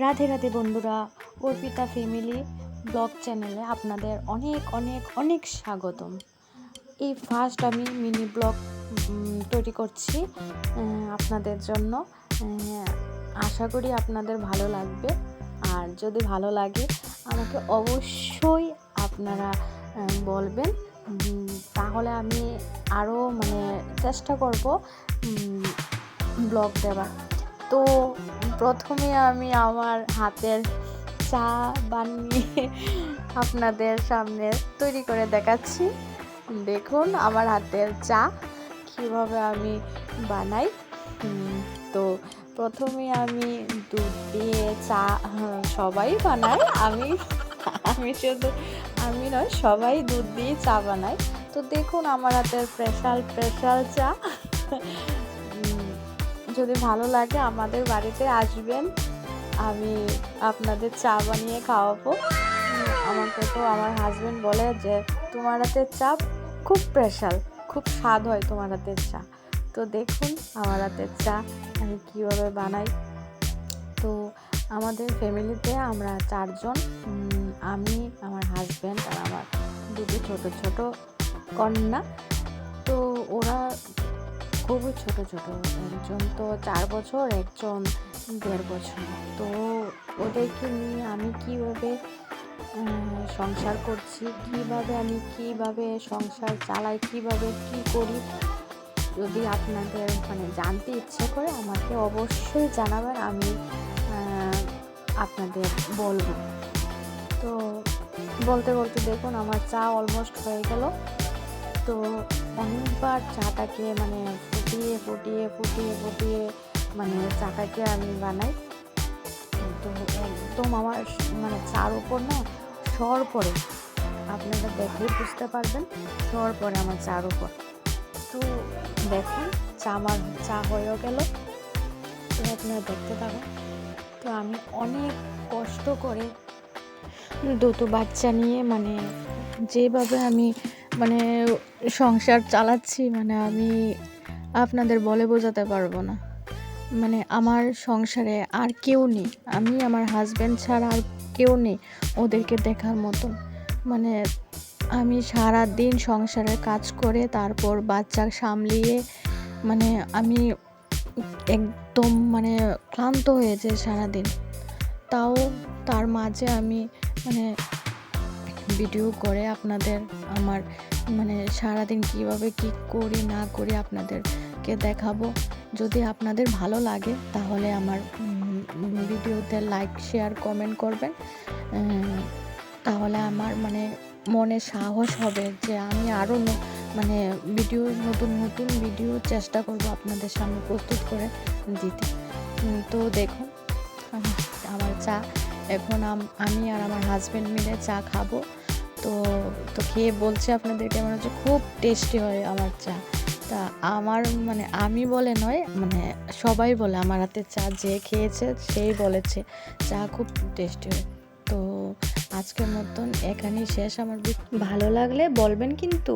রাধে রাধে বন্ধুরা, Arpita family blog চ্যানেলে আপনাদের অনেক অনেক অনেক স্বাগতম। এই ফার্স্ট আমি মিনি ব্লগ তৈরি করছি আপনাদের জন্য। আশা করি আপনাদের ভালো লাগবে, আর যদি ভালো লাগে আমাকে অবশ্যই আপনারা বলবেন, তাহলে আমি আরও চেষ্টা করব ব্লগ দেওয়ার। তো প্রথমে আমি আমার হাতের চা বানিয়ে আপনাদের সামনে তৈরি করে দেখাচ্ছি। দেখুন আমার হাতের চা কীভাবে আমি বানাই। তো প্রথমে আমি দুধ দিয়ে চা, সবাই বানায়, আমি নয়, সবাই দুধ দিয়ে চা বানায়। তো দেখুন আমার হাতের স্পেশাল চা। যদি ভালো লাগে আমাদের বাড়িতে আসবেন, আমি আপনাদের চা বানিয়ে খাওয়াবো। আমাকে তো আমার হাজব্যান্ড বলে যে তোমার হাতের চা খুব স্পেশাল, খুব স্বাদ হয় তোমার হাতের চা। তো দেখুন আমার হাতের চা আমি কীভাবে বানাই। তো আমাদের ফ্যামিলিতে আমরা 4 জন, আমি, আমার হাজব্যান্ড আর আমার দুটো ছোট কন্যা। তো ওরা খুবই ছোট, একজন তো 4 বছর, একজন 1.5 বছর। তো ওদেরকে নিয়ে আমি কীভাবে সংসার করছি, কিভাবে সংসার চালাই, কিভাবে কি করি, যদি আপনাদের জানতে ইচ্ছে করে আমাকে অবশ্যই জানাবেন, আমি আপনাদের বলবো। তো বলতে দেখুন আমার চা অলমোস্ট হয়ে গেল। তো অনেকবার চাটাকে ফুটিয়ে চাটাকে আমি বানাই। তো একদম আমার চার উপর না সর পড়ে, আপনারা দেখলেই বুঝতে পারবেন, সর পড়ে আমার চার উপর। তো দেখুন আমার চা হয়েও গেল। তো আপনারা দেখতে থাকুন। তো আমি অনেক কষ্ট করে দুটো বাচ্চা নিয়ে যেভাবে আমি সংসার চালাচ্ছি, আমি আপনাদের বলে বোঝাতে পারবো না। আমার সংসারে আর কেউ নেই, আমি আমার হাজব্যান্ড ছাড়া আর কেউ নেই ওদেরকে দেখার মতন। আমি সারা দিন সংসারের কাজ করে তারপর বাচ্চা সামলিয়ে আমি একদম ক্লান্ত হয়ে যাই সারাদিন। তাও তার মাঝে আমি ভিডিও করে আপনাদের আমার সারাদিন কিভাবে কি করি না করি আপনাদেরকে দেখাবো। যদি আপনাদের ভালো লাগে তাহলে আমার ভিডিওতে লাইক, শেয়ার, কমেন্ট করবেন। তাহলে আমার মনে সাহস হবে যে আমি আরও নতুন ভিডিও চেষ্টা করব আপনাদের সামনে প্রস্তুত করে দিতে। তো দেখুন আমার চা এখন আমি আর আমার হাজব্যান্ড মিলে চা খাবো। তো খেয়ে বলছে আপনাদের কেমন হচ্ছে, খুব টেস্টি হয় আমার চা। তা আমার আমি বলে নয়, সবাই বলে আমার হাতের চা, যে খেয়েছে সেই বলেছে চা খুব টেস্টি হয়। তো আজকের মতন এখানেই শেষ আমার। ভালো লাগলে বলবেন কিন্তু।